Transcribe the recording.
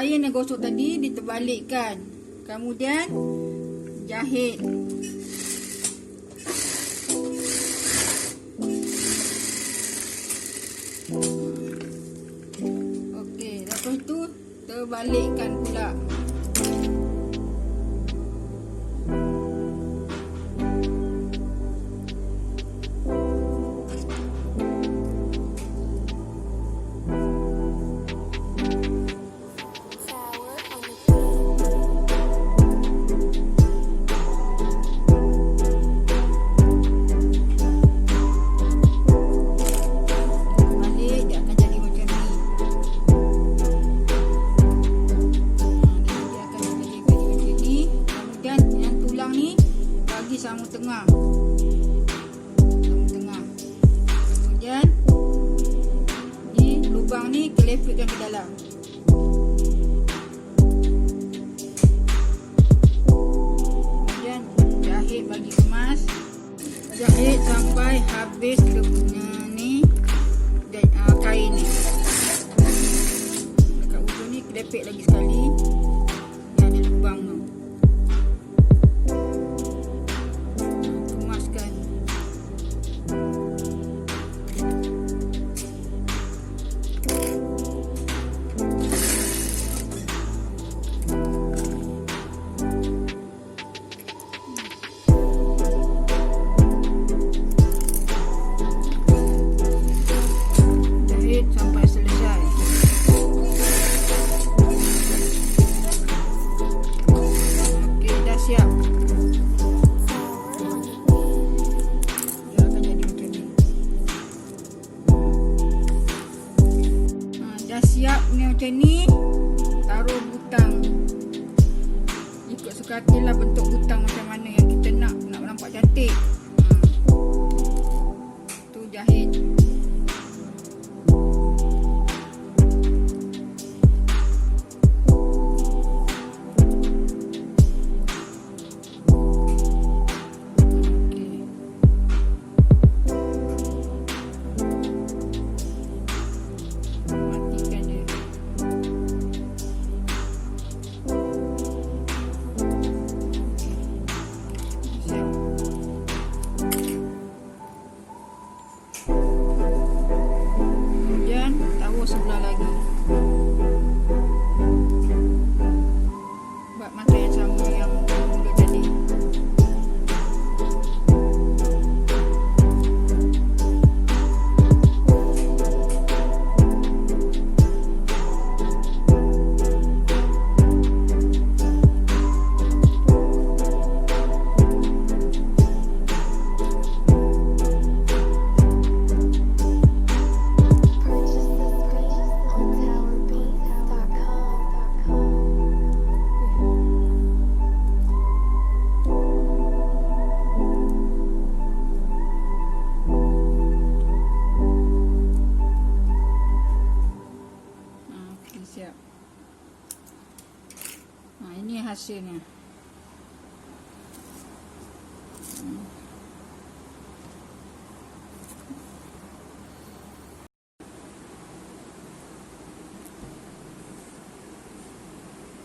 kain yang gosok tadi diterbalikkan. Kemudian jahit. Okey, lepas tu terbalikkan pula. Sama tengah. Kemudian ni lubang ni kelepitkan ke dalam. Kemudian jahit bagi kemas. Jahit sampai habis dia punya ni kain ni. Dekat ujung ni kelepit lagi sekali. Yang ada lubang tu. Sampai selesai. Okey, dah siap. Dia akan jadi macam ni. Dah siap ni macam ni. Taruh butang. Ikut suka hatilah bentuk butang macam mana yang kita nak nampak cantik. Tu jahit. Sebelah lagi buat mata yang sama yang mula tadi. Siap. Ini hasilnya.